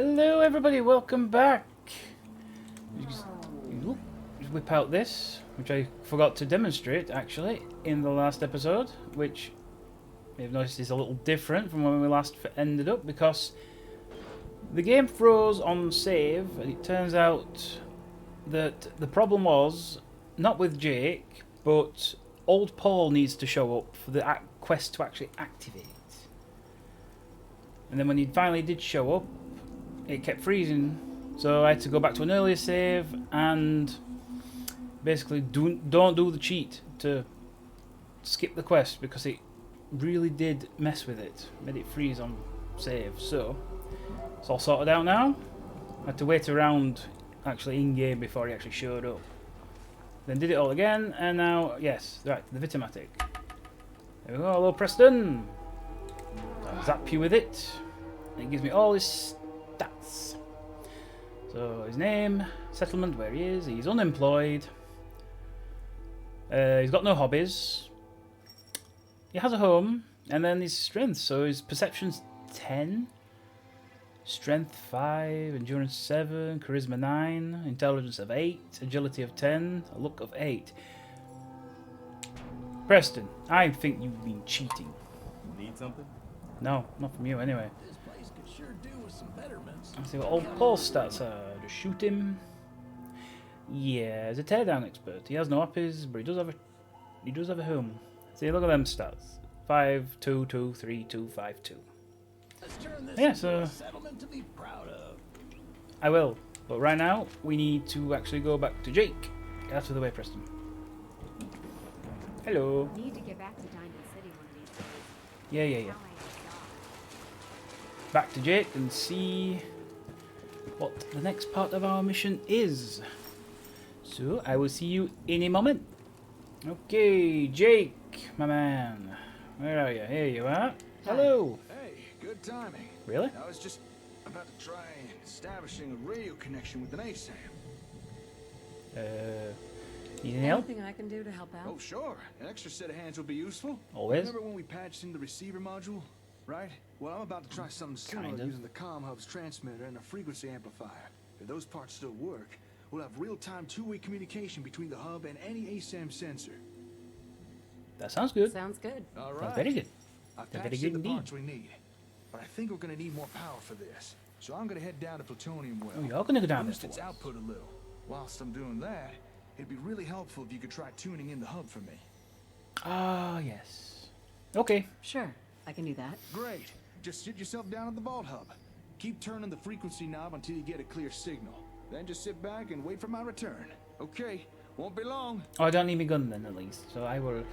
Hello everybody, welcome back. Just whip out this, which I forgot to demonstrate actually in the last episode, which you've noticed is a little different from when we last ended up because the game froze on save, and it turns out that the problem was not with Jake, but old Paul needs to show up for the quest to actually activate. And then when he finally did show up, it kept freezing, so I had to go back to an earlier save and basically don't do the cheat to skip the quest because it really did mess with it, made it freeze on save. So it's all sorted out now. I had to wait around actually in game before he actually showed up. Then did it all again, and now yes, right, the Vitomatic. There we go. Hello, Preston. I'll zap you with it. And it gives me all his stats. So his name, settlement, where he is. He's unemployed. He's got no hobbies. He has a home, and then his strength. So his perception's 10, strength 5, endurance 7, charisma 9, intelligence of 8, agility of 10, a luck of 8. Preston, I think you've been cheating. Need something? No, not from you anyway. This place could sure do with some betterments. Let's see what old Paul's stats are. Just shoot him. Yeah, he's a teardown expert. He has no uppies, but he does have a home. See, look at them stats. 5, 2, 2, 3, 2, 5, 2. Let's turn this Yeah, into so a settlement to be proud of. I will. But right now, we need to actually go back to Jake. Get out of the way, Preston. Hello. Need to get back to Diamond City one of these days. Yeah. How I have Back to Jake and see what the next part of our mission is. So, I will see you in a moment. Okay, Jake, my man. Where are you? Here you are. Hello. Hey, good timing. Really? I was just about to try establishing a radio connection with an ASAM. Need any help? Anything I can do to help out? Oh, sure. An extra set of hands would be useful. Always. Remember when we patched in the receiver module? Right? Well, I'm about to try something similar Kind of. using the comm hub's transmitter and a frequency amplifier. If those parts still work, we'll have real-time two-way communication between the hub and any ASAM sensor. That sounds good. Sounds good. All Sounds right. very good. I've Very patched good in the indeed. parts we need, but I think we're gonna need more power for this. So I'm gonna head down to Plutonium Well. Oh, you're gonna go down there Boost for its once. output a little. Whilst I'm doing that, it'd be really helpful if you could try tuning in the hub for me. Ah, yes. Okay. Sure, I can do that. Great. Just sit yourself down at the vault hub. Keep turning the frequency knob until you get a clear signal. Then just sit back and wait for my return. Okay, won't be long. Oh, I don't need my gun then, at least. So I will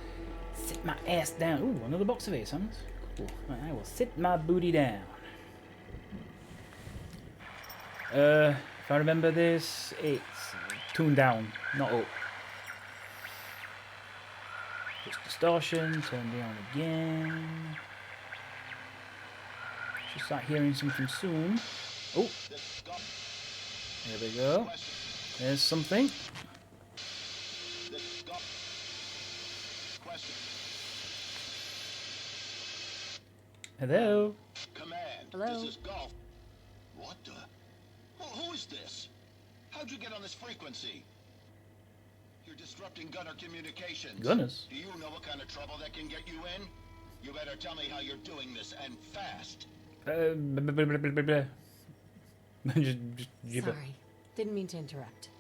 sit my ass down. Ooh, another box of ASMs. Cool. Right, I will sit my booty down. If I remember this, it's tuned down, not up. Just distortion, turn down again. Should start hearing something soon. Oh, there we go. There's something. Hello. Command. Hello? This is Golf. What the? Who is this? How'd you get on this frequency? You're disrupting gunner communications. Gunners. Do you know what kind of trouble that can get you in? You better tell me how you're doing this, and fast. Just gibber. Sorry, didn't mean to interrupt.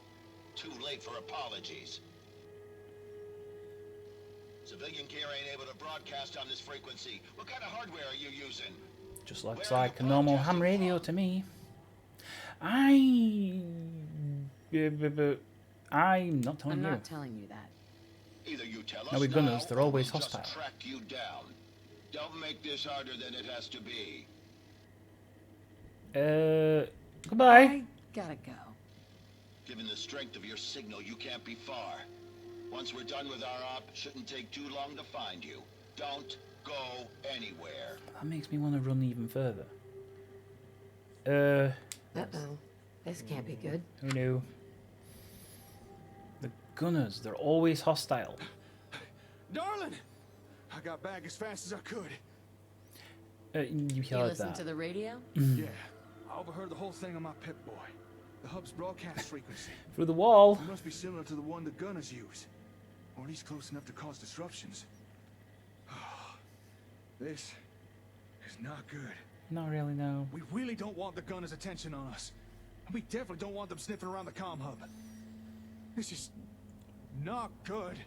Too late for apologies. Civilian gear ain't able to broadcast on this frequency. What kind of hardware are you using? Just looks like a normal ham radio to me. I'm not telling I'm you. not telling you that. Either you tell us No, we're gunners, now, they're or always we'll just hostile. track you down. Don't make this harder than it has to be. Goodbye. I gotta go. Given the strength of your signal, you can't be far. Once we're done with our op, shouldn't take too long to find you. Don't go anywhere. That makes me want to run even further. Uh-oh. This can't be good. Who knew? The gunners, they're always hostile. Darling! I got back as fast as I could. You You heard listen that. to the radio? Yeah, I overheard the whole thing on my Pip-Boy. The hub's broadcast frequency. Through the wall. It must be similar to the one the gunners use. Or at least close enough to cause disruptions. This is not good. Not really, no. We really don't want the gunners' attention on us. And we definitely don't want them sniffing around the comm hub. This is not good.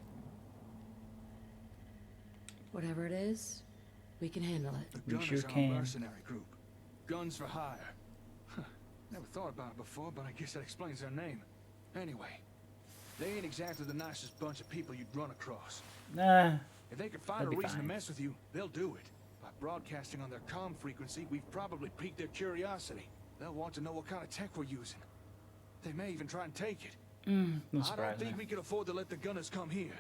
Whatever it is, we can handle it. The We gunners sure are can. a mercenary group. Guns for hire. Huh. Never thought about it before, but I guess that explains their name. Anyway, they ain't exactly the nicest bunch of people you'd run across. Nah. If they can find They'll a be reason to fine. mess with you, they'll do it. By broadcasting on their comm frequency, we've probably piqued their curiosity. They'll want to know what kind of tech we're using. They may even try and take it. Not I don't surprising. think we can afford to let the gunners come here.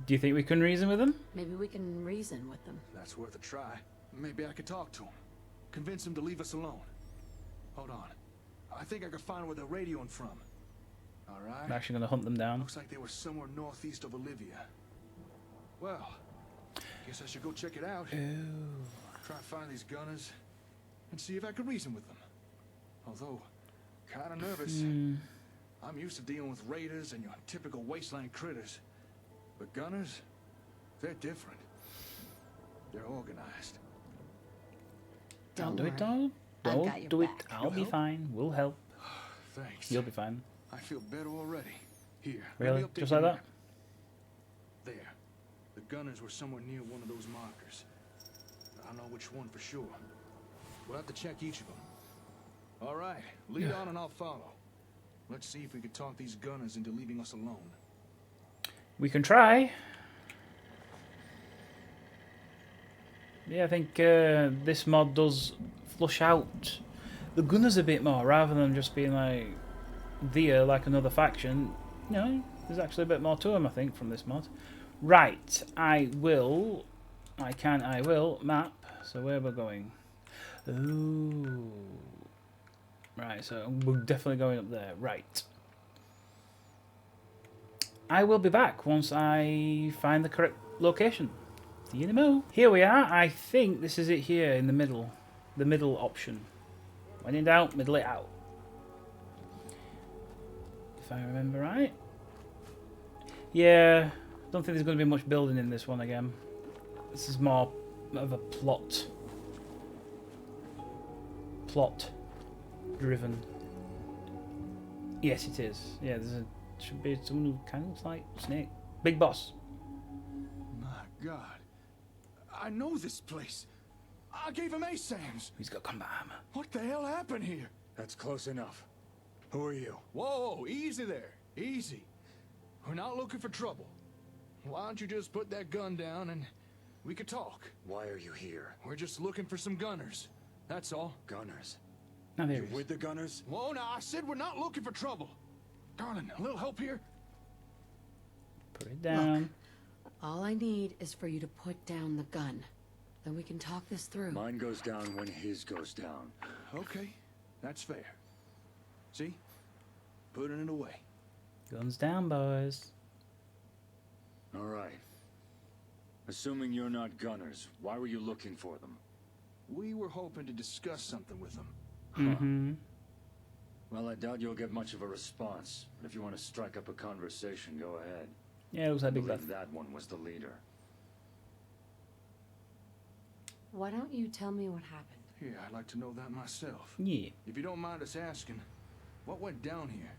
Do you think we can reason with them? Maybe we can reason with them. That's worth a try. Maybe I could talk to them. Convince them to leave us alone. Hold on. I think I could find where they're radioing from. All I'm right. actually going to hunt them down. Looks like they were somewhere northeast of Olivia. Well, guess I should go check it out. Try and find these gunners and see if I can reason with them. Although, kind of nervous. I'm used to dealing with raiders and your typical wasteland critters. But gunners, they're different. They're organized. Don't do it, worry. Donald. I've got Don't your do it. back. I'll You'll be help? fine. We'll help. Thanks. You'll be fine. I feel better already. Here. let Really? me update Just your like that? map. There. The gunners were somewhere near one of those markers. I don't know which one for sure. We'll have to check each of them. All right. Lead on and I'll follow. Let's see if we can talk these gunners into leaving us alone. We can try. Yeah, I think this mod does flush out the gunners a bit more, rather than just being like like another faction. You know, there's actually a bit more to them, I think, from this mod. Right, I will map. So where we're going? Ooh. Right, so we're definitely going up there. Right. I will be back once I find the correct location. See you in a mo. Here we are. I think this is it here in the middle. The middle option. When in doubt, middle it out. If I remember right. Yeah, don't think there's going to be much building in this one again. This is more of a plot driven. Yes, it is. Yeah, should be someone who kind of looks like Snake. Big Boss. My God. I know this place. I gave him ASAMs. He's got combat armor. What the hell happened here? That's close enough. Who are you? Whoa, easy there. Easy. We're not looking for trouble. Why don't you just put that gun down and we could talk? Why are you here? We're just looking for some gunners. That's all. Gunners. Now there You he is. with the gunners? Whoa, now I said we're not looking for trouble. Darling, a little help here? Put it down. All I need is for you to put down the gun. Then we can talk this through. Mine goes down when his goes down. Okay, that's fair. See? Putting it away. Guns down, boys. All right. Assuming you're not gunners, why were you looking for them? We were hoping to discuss something with them. Mm-hmm. Well, I doubt you'll get much of a response. But if you want to strike up a conversation, go ahead. Yeah, it looks I like Big believe Left. that one was the leader. Why don't you tell me what happened? Yeah, I'd like to know that myself. Yeah. If you don't mind us asking, what went down here?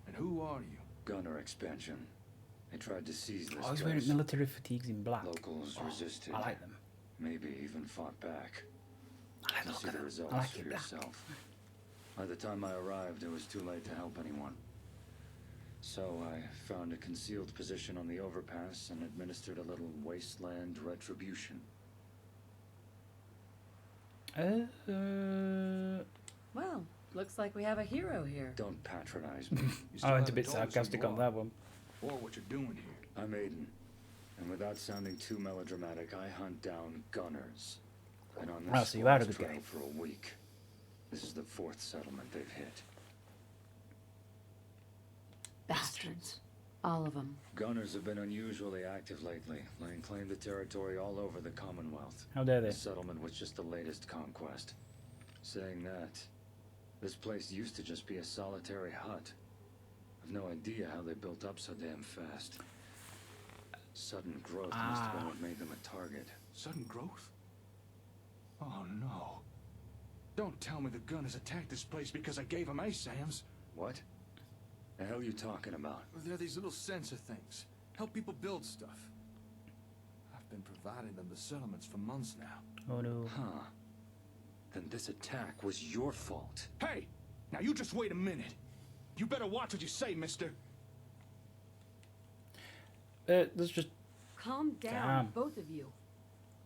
And who are you? Gunner expansion. They tried to seize this Oh, he's place. wearing military fatigues in black. Locals Oh, resisted. I like them. Maybe even fought back. I like the You'll look see of the them. results I like for it. yourself. By the time I arrived, it was too late to help anyone. So I found a concealed position on the overpass and administered a little wasteland retribution. Well, looks like we have a hero here. Don't patronize me. You still I went a haven't bit told us who sarcastic you on are that one. Or what you're doing here. I'm Aiden, and without sounding too melodramatic, I hunt down gunners. And on Ah, this so you are a squad's good trail guy. for a week. This is the 4th settlement they've hit. Bastards. All of them. Gunners have been unusually active lately, laying claim to territory all over the Commonwealth. How dare The they? settlement was just the latest conquest. Saying that, this place used to just be a solitary hut. I've no idea how they built up so damn fast. Sudden growth must have been what made them a target. Sudden growth? Oh no. Don't tell me the gunners attacked this place because I gave them ASAMs. What? The hell you talking about? They're these little sensor things. Help people build stuff. I've been providing them the settlements for months now. Oh no. Huh. Then this attack was your fault. Hey! Now you just wait a minute. You better watch what you say, mister. Let's just... Calm down, Damn. both of you.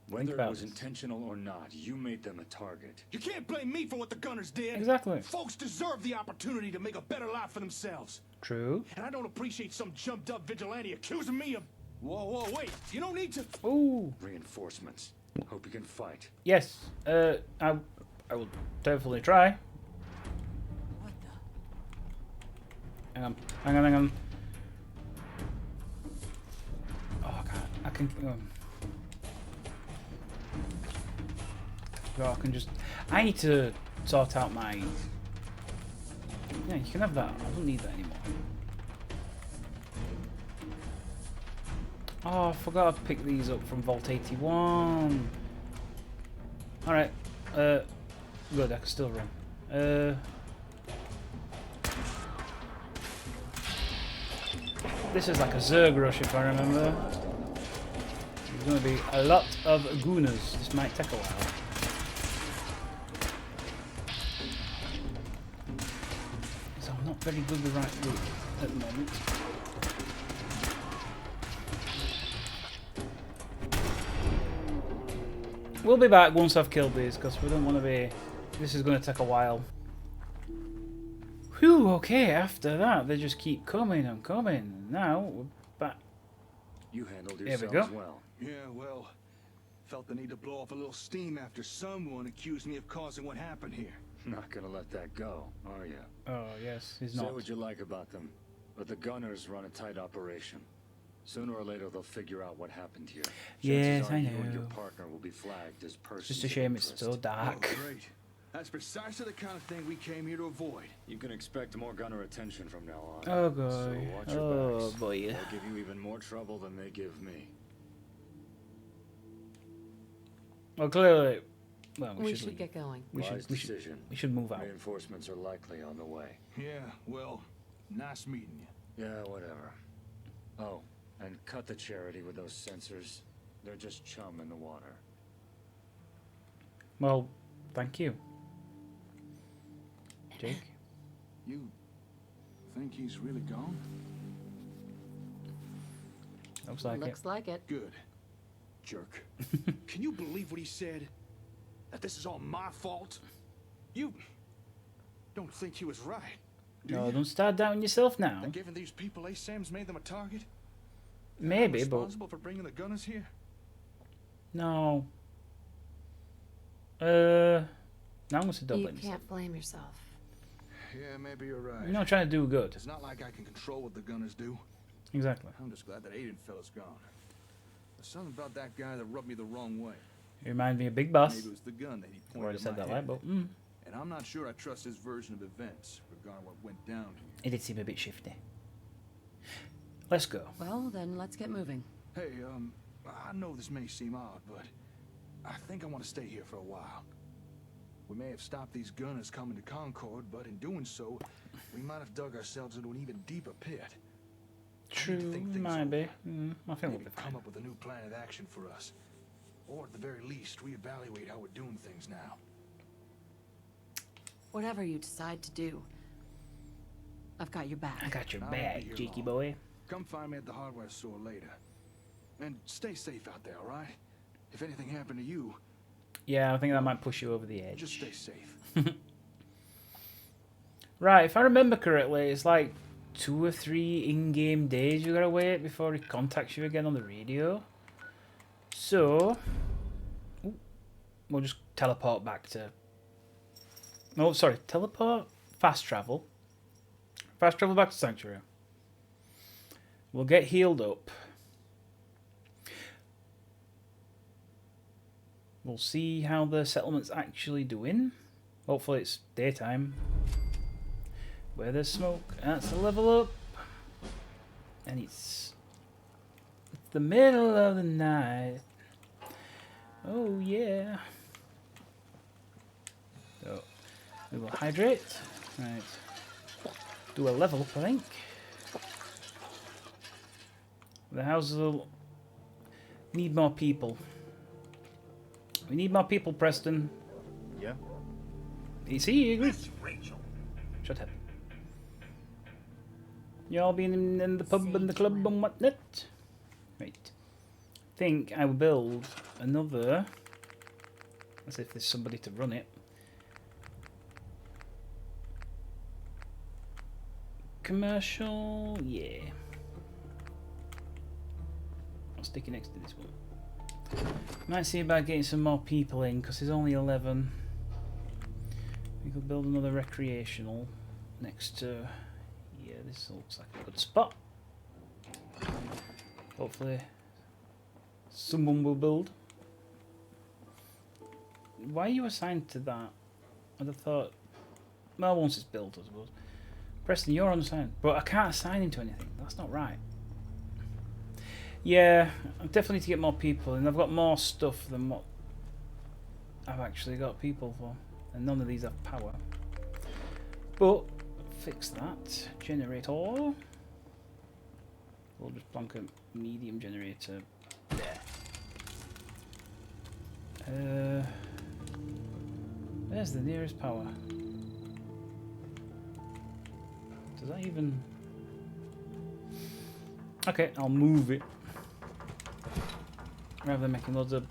Whether it about was this. intentional or not, you made them a target. You can't blame me for what the gunners did. Exactly. Folks deserve the opportunity to make a better life for themselves. True. And I don't appreciate some jumped up vigilante accusing me of... Whoa, wait. You don't need to... Ooh. Reinforcements. Hope you can fight. Yes. I will definitely try. What the? Hang on. Oh god, I can. God, I can just. I need to sort out my. Yeah, you can have that. I don't need that anymore. Oh, I forgot to pick these up from Vault 81. Alright. Good, I can still run. This is like a Zerg rush if I remember. There's going to be a lot of gooners. This might take a while. So I'm not very good with the right route at the moment. We'll be back once I've killed these because we don't want to be... This is going to take a while. Whew, okay, after that they just keep coming and coming. Now we're back. You handled There we yourselves go. well. Yeah, well, felt the need to blow off a little steam after someone accused me of causing what happened here. Not gonna let that go, are you? Oh yes, he's Say not. what you like about them, but the gunners run a tight operation. Sooner or later they'll figure out what happened here. Yes, Chances are I you and your know. partner will be flagged as persons Just a of shame it's interest. so dark. Oh, great. That's precisely the kind of thing we came here to avoid. You can expect more gunner attention from now on. Oh So boy. watch your Oh backs. boy. They'll give you even more trouble than they give me. Well, clearly, well, We should should leave. get going. We Wise should. decision. We should move out. Reinforcements are likely on the way. Yeah, well, nice meeting you. Yeah, whatever. Oh, and cut the charity with those sensors. They're just chum in the water. Well, thank you, Jake. You think he's really gone? Looks like Looks like it. Good. Jerk. Can you believe what he said? That this is all my fault? You don't think he was right, it. do No, you? don't start doubting yourself now. That giving these people ASAMs made them a target? Maybe, but responsible for bringing the gunners here? no. Now I'm going to You double it. can't blame yourself. Yeah, maybe you're right. You're not trying to do good. It's not like I can control what the gunners do. Exactly. I'm just glad that Aiden fella's gone. There's something about that guy that rubbed me the wrong way. You remind me of Big Boss. Maybe it was the gun that he I've pointed already at said my that, head. right? But And I'm not sure I trust his version of events regarding what went down here. it did seem a bit shifty. Let's go. Well, then let's get moving. Hey, I know this may seem odd, but I think I want to stay here for a while. We may have stopped these gunners coming to Concord, but in doing so, we might have dug ourselves into an even deeper pit. I need to True, think things might be. over. I think we'll Maybe be fine. come up with a new plan of action for us. Or at the very least, reevaluate how we're doing things now. Whatever you decide to do, I've got your back. I got your I won't be back, here cheeky long. boy. Come find me at the hardware store later. And stay safe out there, alright? If anything happened to you, Yeah, I think that might push you over the edge. just stay safe. Right, if I remember correctly, it's like 2 or 3 in-game days you gotta wait before he contacts you again on the radio. So, ooh, we'll just teleport back to... Oh, sorry, teleport? Fast travel. Fast travel back to Sanctuary. We'll get healed up. We'll see how the settlement's actually doing. Hopefully it's daytime. Where there's smoke, that's a level up. And it's the middle of the night. Oh yeah. So we will hydrate. Right. Do a level up, I think. The houses will need more people. We need more people, Preston. Yeah. Is he agree? Shut up. You all been in the pub and the club and whatnot? Right. Think I will build another. Let's see if there's somebody to run it. Commercial, yeah. I'll stick it next to this one. Might see about getting some more people in because there's only 11. We could build another recreational next to. Yeah, this looks like a good spot. Hopefully, someone will build. Why are you assigned to that? I'd have thought. Well, once it's built, I suppose. Preston, you're unassigned, but I can't assign him to anything. That's not right. Yeah, I definitely need to get more people, and I've got more stuff than what I've actually got people for, and none of these have power. But fix that. Generator. We'll just plonk a medium generator there. Where's the nearest power? Does that even... Okay, I'll move it. Rather than making loads of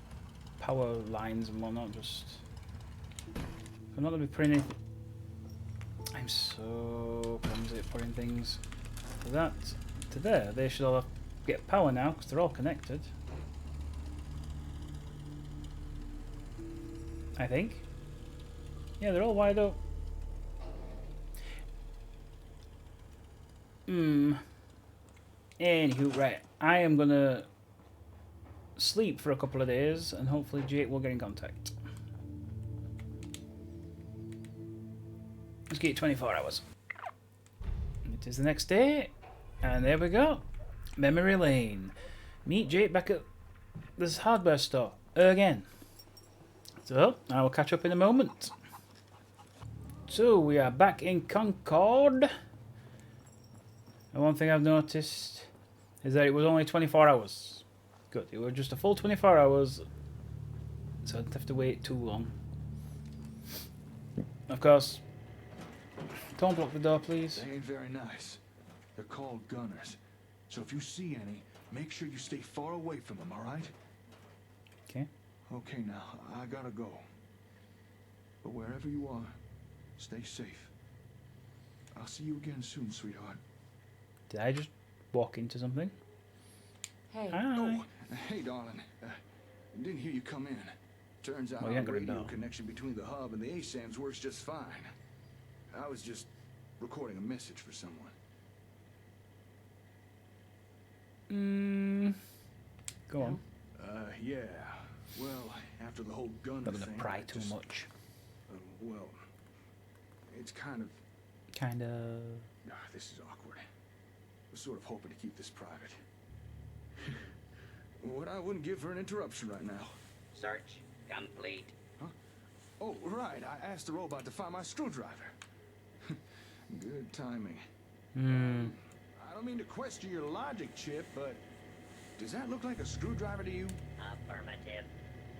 power lines and whatnot, just... I'm not going to be putting anything... I'm so clumsy at putting things. To that, to there. They should all get power now, because they're all connected. I think. Yeah, they're all wired up. Anywho, right. I am gonna sleep for a couple of days and hopefully Jake will get in contact. Let's get 24 hours. It is the next day, and there we go. Memory Lane. Meet Jake back at this hardware store again. So, I will catch up in a moment. So, we are back in Concord. And one thing I've noticed is that it was only 24 hours. Good, it was just a full 24 hours, so I didn't have to wait too long. Of course, don't block the door, please. They ain't very nice. They're called gunners. So if you see any, make sure you stay far away from them, alright? Okay. Okay, now, I gotta go. But wherever you are, stay safe. I'll see you again soon, sweetheart. Did I just walk into something? Hey. Hi. Oh, hey, darling. Didn't hear you come in. Turns out Well, you our ain't gonna radio know. connection between the hub and the ASAMs works just fine. I was just recording a message for someone. Go on. Yeah. Well, after the whole gunner Not gonna thing, pry I too just- much. well, it's kind of... Kind of. this is awkward. I was sort of hoping to keep this private. What I wouldn't give for an interruption right now. Search complete. Oh, right. I asked the robot to find my screwdriver. Good timing. I don't mean to question your logic, Chip, but does that look like a screwdriver to you? Affirmative.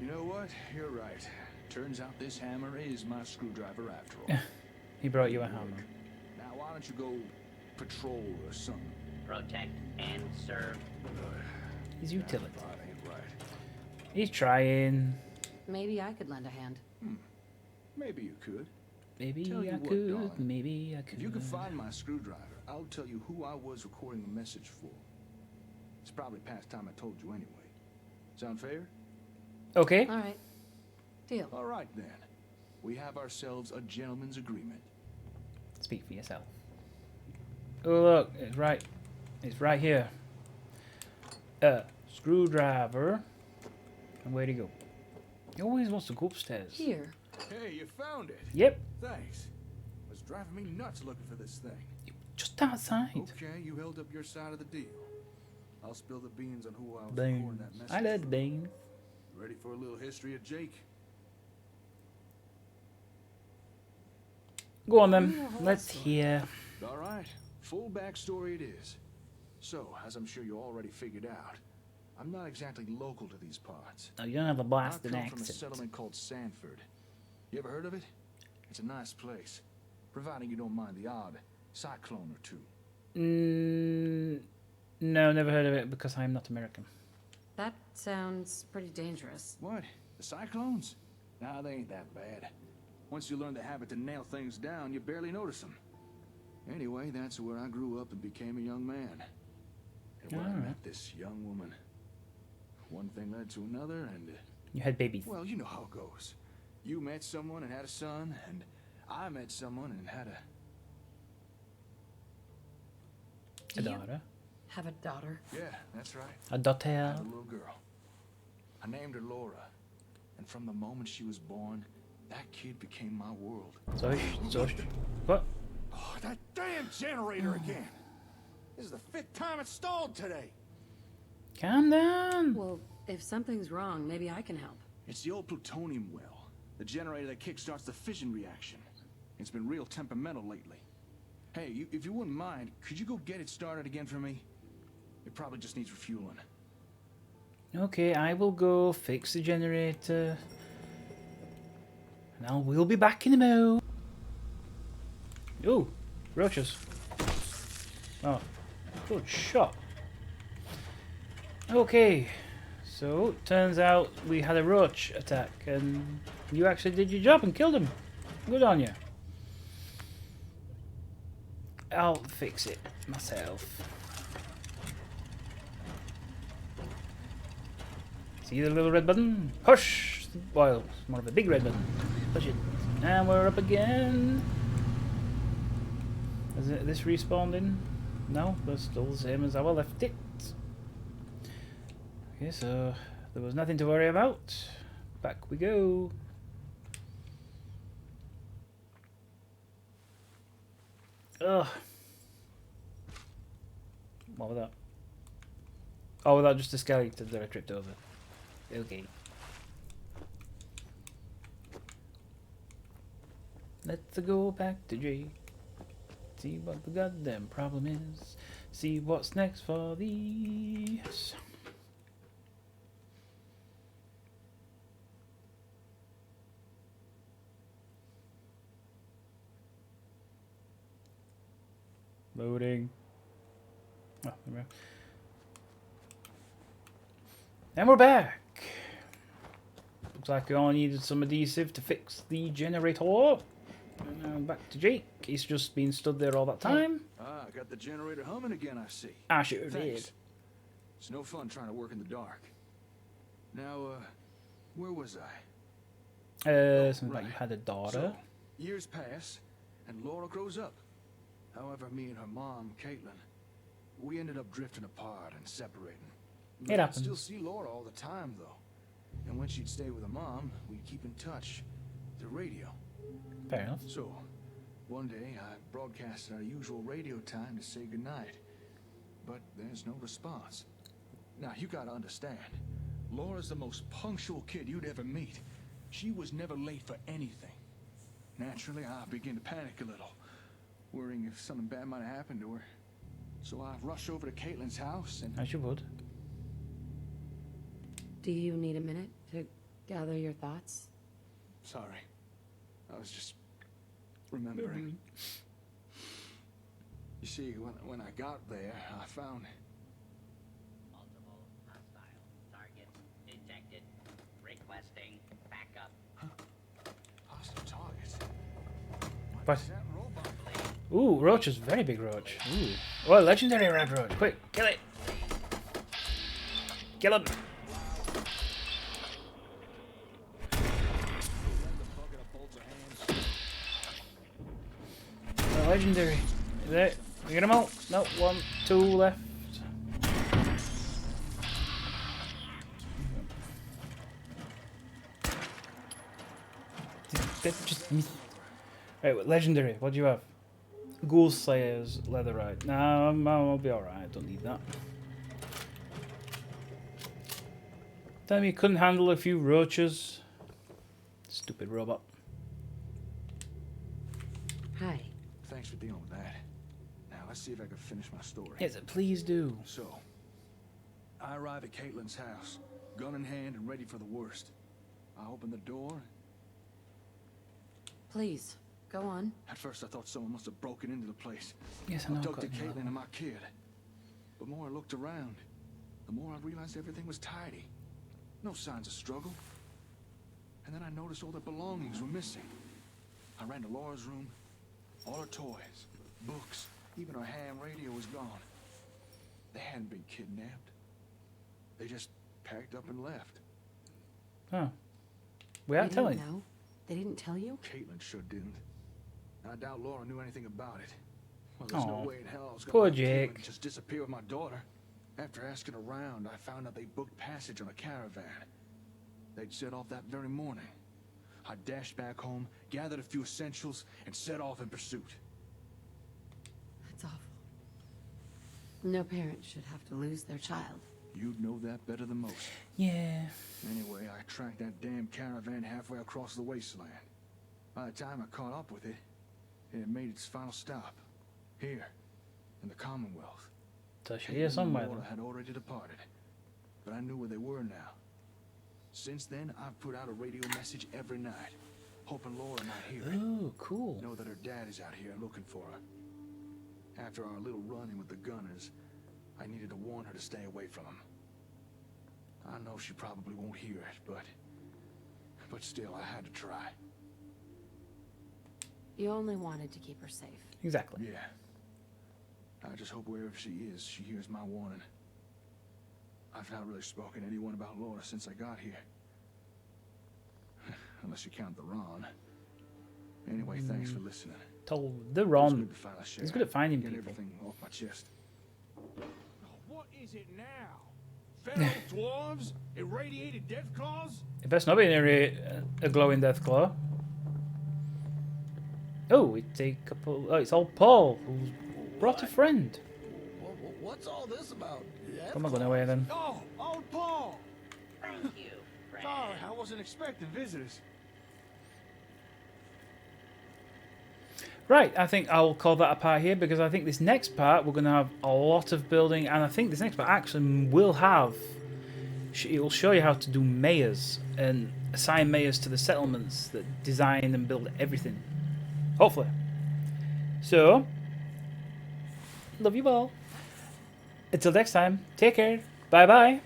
You know what? You're right. Turns out this hammer is my screwdriver after all. He brought you a hammer. Now, why don't you go patrol or something? Protect and serve. His utility. That ain't right. He's trying. Maybe I could lend a hand. Maybe you could. Maybe Tell you I what, could. darling. Maybe I could. If you can find my screwdriver, I'll tell you who I was recording the message for. It's probably past time I told you anyway. Sound fair? Okay. All right. Deal. All right, then. We have ourselves a gentleman's agreement. Speak for yourself. Oh look, it's right. It's right here. Screwdriver. And where'd he go? He always wants to go upstairs. Here. Hey, you found it. Yep. Thanks. It was driving me nuts looking for this thing. Just outside. Okay, you held up your side of the deal. I'll spill the beans on who I was Beans. recording that message. I love beans. Ready for a little history of Jake? Go on then. Let's hear. All right, full backstory it is. So, as I'm sure you already figured out, I'm not exactly local to these parts. No, you don't have a I Boston come from a accent. settlement called Sanford. You ever heard of it? It's a nice place, providing you don't mind the odd cyclone or two. No, never heard of it because I'm not American. That sounds pretty dangerous. What? The cyclones? Nah, they ain't that bad. Once you learn the habit to nail things down, you barely notice them. Anyway, that's where I grew up and became a young man. And when I Alright. met this young woman, one thing led to another, and You had babies. well, you know how it goes. You met someone and had a son, and I met someone and had a... A Do you daughter. have a daughter? Yeah, that's right. A I daughter. had a little girl. I named her Laura. And from the moment she was born, that kid became my world. What? Oh, that damn generator again! This is the 5th time it's stalled today! Calm down. Well, if something's wrong, maybe I can help. It's the old plutonium well. The generator that kickstarts the fission reaction. It's been real temperamental lately. Hey, if you wouldn't mind, could you go get it started again for me? It probably just needs refueling. Okay, I will go fix the generator. And we'll be back in a mo. Ooh, roaches. Oh, good shot. Okay, so turns out we had a roach attack and you actually did your job and killed him. Good on you. I'll fix it myself. See the little red button? Push! Well, it's more of a big red button. Push it. And we're up again. Is it this respawned in? No, that's still the same as how I left it. Okay, so there was nothing to worry about. Back we go. Ugh. What was that? Oh, was that just a skeleton that I tripped over? Okay. Let's go back to Jake. See what the goddamn problem is. See what's next for these. Loading. Oh, there we go. And we're back. Looks like we only needed some adhesive to fix the generator. And now back to Jake. He's just been stood there all that time. Ah, got the generator humming again, I see. I sure did. Thanks. It's no fun trying to work in the dark. Now, where was I? Something like you had a daughter. So, years pass, and Laura grows up. However, me and her mom, Caitlin, we ended up drifting apart and separating. It I'd happens. still see Laura all the time, though. And when she'd stay with her mom, we'd keep in touch through radio. Fair enough. So, one day I broadcasted our usual radio time to say goodnight, but there's no response. Now, you gotta understand, Laura's the most punctual kid you'd ever meet. She was never late for anything. Naturally, I began to panic a little, worrying if something bad might have happened to her. So I rushed over to Caitlin's house and... As you would. Do you need a minute to gather your thoughts? Sorry. I was just remembering. You see, when I got there, I found... Multiple hostile targets detected. Requesting backup. hostile targets. What? Is that robot? Ooh, roach is very big roach. Ooh. Oh, legendary red roach. Quick, kill it. Kill him. Legendary. Is it? We get them all? No, 1, 2 left. Right, what legendary? What do you have? Ghoul Slayer's Leatherite. Nah, I'll be alright. Don't need that. Tell me you couldn't handle a few roaches. Stupid robot. Hi. Thanks for dealing with that. Now let's see if I can finish my story. Yes, please do. So, I arrive at Caitlin's house, gun in hand and ready for the worst. I open the door. Please, go on. At first I thought someone must have broken into the place. Yes, I know. Abducted Caitlin and my kid. But the more I looked around, the more I realized everything was tidy. No signs of struggle. And then I noticed all their belongings were missing. I ran to Laura's room. All her toys, books, even her ham radio was gone. They hadn't been kidnapped. They just packed up and left. Oh. Without They telling. didn't know? They didn't tell you? Caitlin sure didn't. I doubt Laura knew anything about it. Well, there's Aw. no way in hell I was Poor gonna let Caitlin Jake. just disappear with my daughter. After asking around, I found out they booked passage on a caravan. They'd set off that very morning. I dashed back home, gathered a few essentials, and set off in pursuit. That's awful. No parent should have to lose their child. You'd know that better than most. Yeah. Anyway, I tracked that damn caravan halfway across the wasteland. By the time I caught up with it, it had made its final stop. Here, in the Commonwealth. So she's Caitlin here and somewhere. Laura had already departed, but I knew where they were now. Since then, I've put out a radio message every night, hoping Laura might hear it. Oh, cool. Know that her dad is out here looking for her. After our little run-in with the gunners, I needed to warn her to stay away from them. I know she probably won't hear it, but still, I had to try. You only wanted to keep her safe. Exactly. Yeah. I just hope wherever she is, she hears my warning. I've not really spoken to anyone about Laura since I got here. Unless you count the Ron. Anyway, thanks for listening. Told the It was Ron. good to finally share. He's good at finding Get people. everything off my chest. What is it now? Feral dwarves? Irradiated death claws? It best not be a glowing death claw. Oh, it's a couple. Oh, it's old Paul who's brought a friend. What's all this about? Come on, go away then. Oh, old Paul! Thank you, friend. Sorry, I wasn't expecting visitors. Right, I think I'll call that a part here because I think this next part we're going to have a lot of building, and I think this next part actually will have. It will show you how to do mayors and assign mayors to the settlements that design and build everything. Hopefully. So, love you all. Until next time, take care. Bye bye.